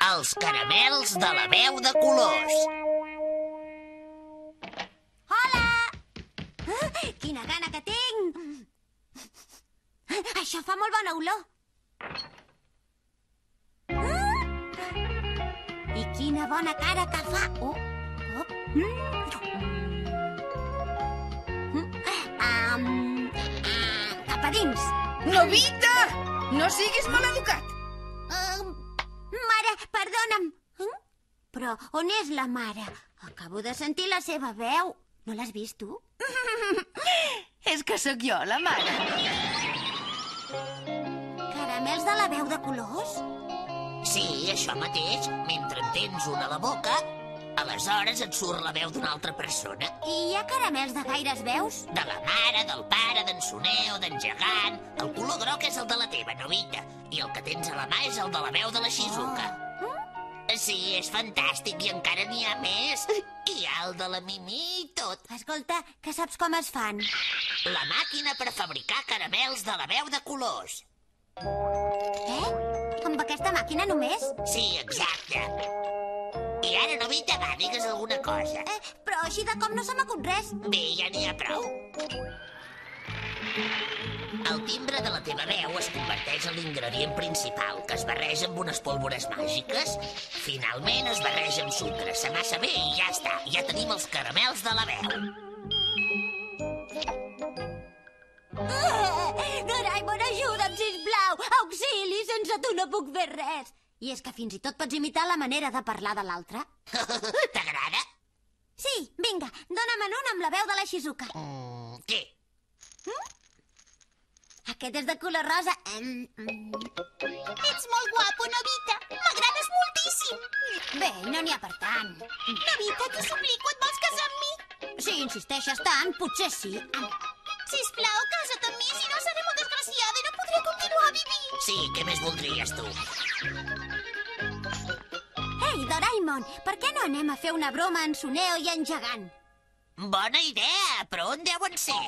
Els caramels de la veu de colors. Hola! Quina gana que tinc! Això fa molt bona olor. I quina bona cara que fa. Cap a dins. Novita! No siguis maleducat. Mare, perdona'm. Però on és la mare? Acabo de sentir la seva veu. No l'has vist, tu? És que sóc jo, la mare. Caramels de la veu de colors? Sí, això mateix. Mentre en tens un a la boca, aleshores et surt la veu d'una altra persona. I hi ha caramels de gaires veus? De la mare, del pare, d'en Soner o d'en Gegant. El color groc és el de la teva, Novita. I el que tens a la mà és el de la veu de la Shizuka. Sí, és fantàstic i encara n'hi ha més. Hi ha el de la Mimi i tot. Escolta, que saps com es fan? La màquina per fabricar caramels de la veu de colors. Amb aquesta màquina només? Sí, exacte. I ara, Novita, va, digues alguna cosa. Però així de com no se m'acut res. Bé, ja n'hi ha prou. El timbre de la teva veu es converteix en l'ingredient principal, que es barreja amb unes pólvores màgiques. Finalment es barreja amb sucre, s'amassa bé i ja està. Ja tenim els caramels de la veu. Doraemon, ajuda'm, sisplau! Auxili, sense tu no puc fer res. I és que fins i tot pots imitar la manera de parlar de l'altre. T'agrada? Sí, vinga, dóna'm un amb la veu de la Shizuka. Què? Aquest és de color rosa. Ets molt guapo, Novita. M'agrades moltíssim. Bé, no n'hi ha per tant. Novita, t'ho suplico, et vols casar amb mi? Si insisteixes tant, potser sí. Sisplau, casa't amb mi, si no seré molt desgraciada i no podré continuar vivint. Sí, què més voldries, tu? Ei, Doraemon, per què no anem a fer una broma a en Suneo i en Gegant? Bona idea, però on deuen ser?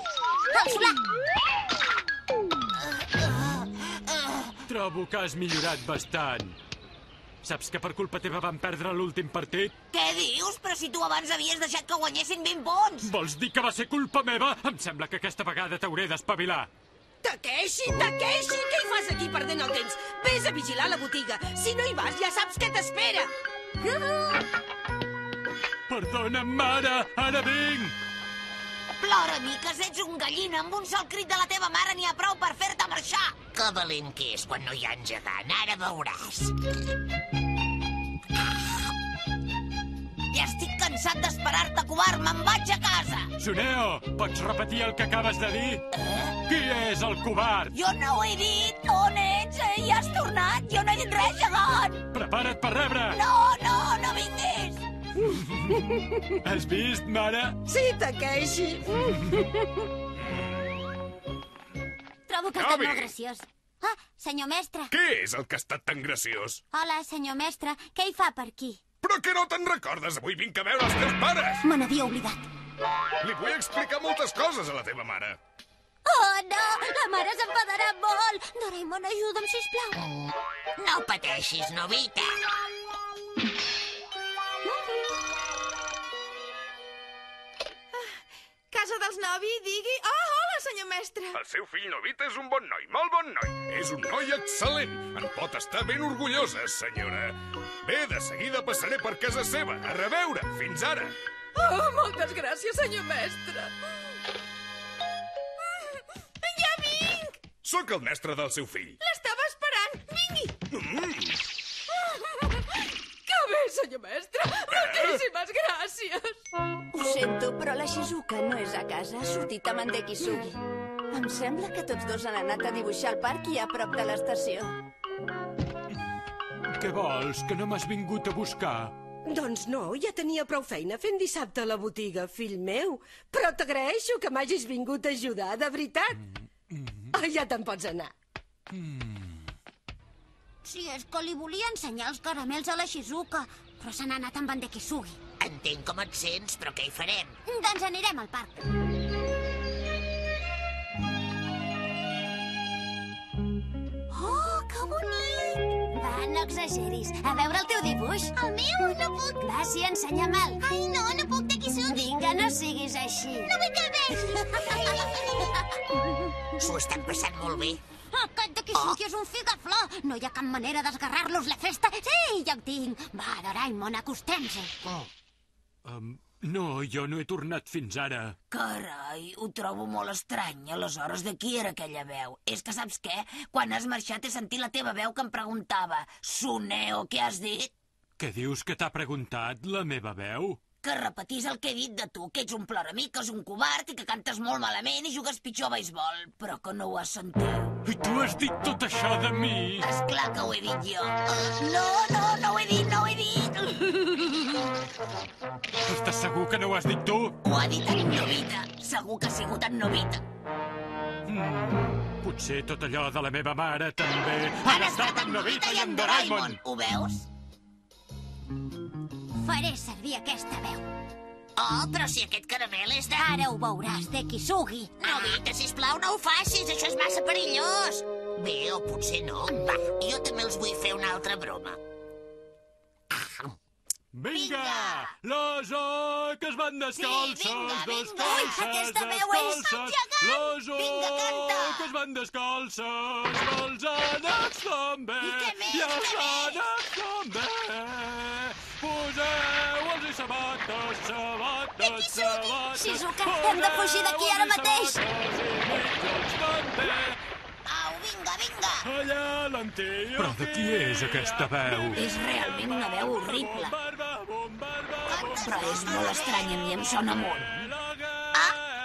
Al solar! Trobo que has millorat bastant. Saps que per culpa teva vam perdre l'últim partit? Què dius? Però si tu abans havies deixat que guanyessin 20 punts. Vols dir que va ser culpa meva? Em sembla que aquesta vegada t'hauré d'espavilar. Takeshi, Takeshi, què hi fas aquí perdent el temps? Ves a vigilar la botiga. Si no hi vas, ja saps què t'espera. Perdona'm, mare, ara vinc. Plora, miques, ets un gallina. Amb un sol crit de la teva mare n'hi ha prou per fer-te marxar. Que valent que és quan no hi ha en Gegant, ara veuràs. Ja estic cansat d'esperar-te, covard. Me'n vaig a casa. Suneo, pots repetir el que acabes de dir? Qui és el covard? Jo no ho he dit. On ets? Ja has tornat? Jo no he dit res, Gegant. Prepara't per rebre. No vinguis. Has vist, mare? Sí, Takeshi. Trobo que ha estat molt graciós. Ah, senyor mestre. Què és el que ha estat tan graciós? Hola, senyor mestre. Què hi fa per aquí? Però que no te'n recordes? Avui vinc a veure els teus pares. Me n'havia oblidat. Li vull explicar moltes coses a la teva mare. Oh, no! La mare s'enfadarà molt! Doraemon, ajuda'm, sisplau. No pateixis, Novita. Casa dels Novi, digui... Oh, hola, senyor mestre. El seu fill Novita és un bon noi, molt bon noi. És un noi excel·lent. En pot estar ben orgullosa, senyora. Bé, de seguida passaré per casa seva. A reveure. Fins ara. Oh, moltes gràcies, senyor mestre. Ja vinc! Sóc el mestre del seu fill. L'estava esperant. Vingui. Que bé, senyor mestre. Moltíssimes gràcies. Ho sento, però la Shizuka no és a casa. Ha sortit amb en Dekisugi. Em sembla que tots dos han anat a dibuixar al parc i a prop de l'estació. Què vols? Que no m'has vingut a buscar? Doncs no, ja tenia prou feina fent dissabte a la botiga, fill meu. Però t'agraeixo que m'hagis vingut a ajudar, de veritat. Ja te'n pots anar. Si és que li volia ensenyar els caramels a la Shizuka, però se n'ha anat amb en Dekisugi. Entenc com et sents, però què hi farem? Doncs anirem al parc. Oh, que bonic! Val, no exageris. A veure el teu dibuix. El meu? No puc. Va, sí, ensenya-me'l. Ai, no puc, Tekisugi. Vinga, no siguis així. No vull que el vegis. S'ho estan passant molt bé. Aquest de Kisugi és un figaflor. No hi ha cap manera d'esgarrar-los la festa. Sí, ja ho tinc. Va, Doraemon, acostem-se. No, jo no he tornat fins ara. Carai, ho trobo molt estrany. Aleshores, de qui era aquella veu? És que saps què? Quan has marxat he sentit la teva veu que em preguntava: Suneo, què has dit? Què dius que t'ha preguntat la meva veu? Que repetís el que he dit de tu, que ets un ploramiques, un covard i que cantes molt malament i jugues pitjor a beisbol, però que no ho has sentit. I tu has dit tot això de mi? Esclar que ho he dit jo. No ho he dit, no ho he dit. Estàs segur que no ho has dit tu? Ho ha dit en Novita. Segur que ha sigut en Novita. Potser tot allò de la meva mare també ha estat en Novita i en Doraemon. Ho veus? Faré servir aquesta veu. Oh, però si aquest caramel és de... Ara ho veuràs, de Kisugi. Novita, sisplau, no ho facis, això és massa perillós. Bé, o potser no. Va, jo també els vull fer una altra broma. Vinga! Les oques van descalces, descalces, aquesta veu és descalces. Les Vinga, canta! oques van descalces, els ànecs també. què més, I els què més? ànecs també. Poseu-los sabates, sabates, sabates. Shizuka, hem de fugir d'aquí ara mateix. Au, vinga. Allà l'antiga. Però de qui és aquesta veu? És realment una veu horrible. Però és molt estranya, a mi em sona molt.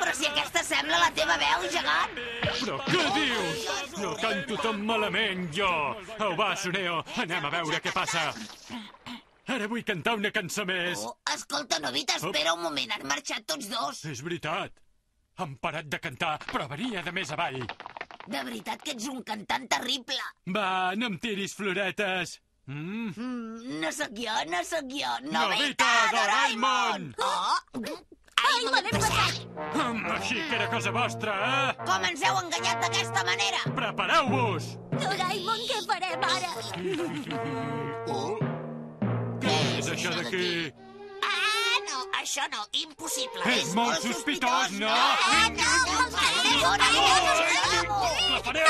Però si aquesta sembla la teva veu, gegant. Però què dius? No canto tan malament, jo. Au, va, Suneo, anem a veure què passa. Ara vull cantar una cançó més. Oh, escolta, Novita, espera un moment, han marxat tots dos. És veritat. Han parat de cantar, però venia de més avall. De veritat que ets un cantant terrible. Va, no em tiris floretes. No sóc jo. Novita, Doraemon! Oh, Ai, me l'he passat. Així que era cosa vostra, eh? com ens heu enganyat d'aquesta manera? Prepareu-vos! Doraemon, què farem ara? Què és això d'aquí? Ah, no, això no, impossible. És molt sospitós, no? La faré!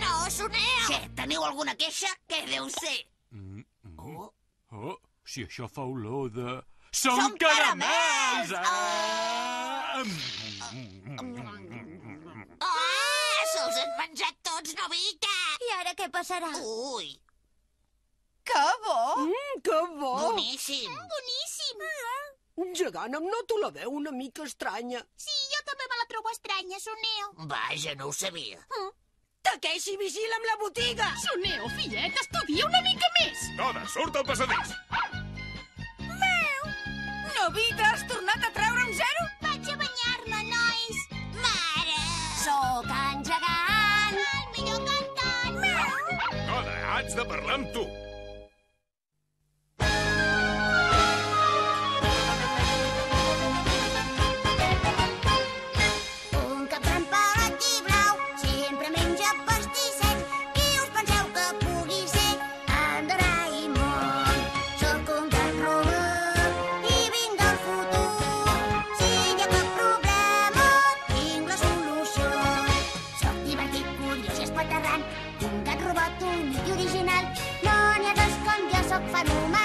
No, Suneo! Què, teniu alguna queixa? Què deu ser? Oh, si això fa olor de... Són caramels! Se'ls han menjat tots, Novita! I ara què passarà? Ui, Que bo! Que bo! boníssim! Boníssim. Gegant, em noto la veu una mica estranya. Sí, jo també me la trobo estranya, Suneo. Vaja, no ho sabia. Takeshi, vigila amb la botiga! Suneo, fillet, estudia una mica més. Toda, surt al passadís. Novita, has tornat a treure un zero? Vaig a banyar-me, nois. Mare! Sóc en gegant. El millor cantant. Toda, haig de parlar amb tu. Un capran pelat i blau sempre menja pastissets. Qui us penseu que pugui ser en Doraemon? Sóc un gran robot i vinc del futur. Si hi ha cap problema, tinc la solució. Sóc divertit, curiós i espaterrant. Un gat robot únic i original. No n'hi ha dos com jo, sóc fenomenal.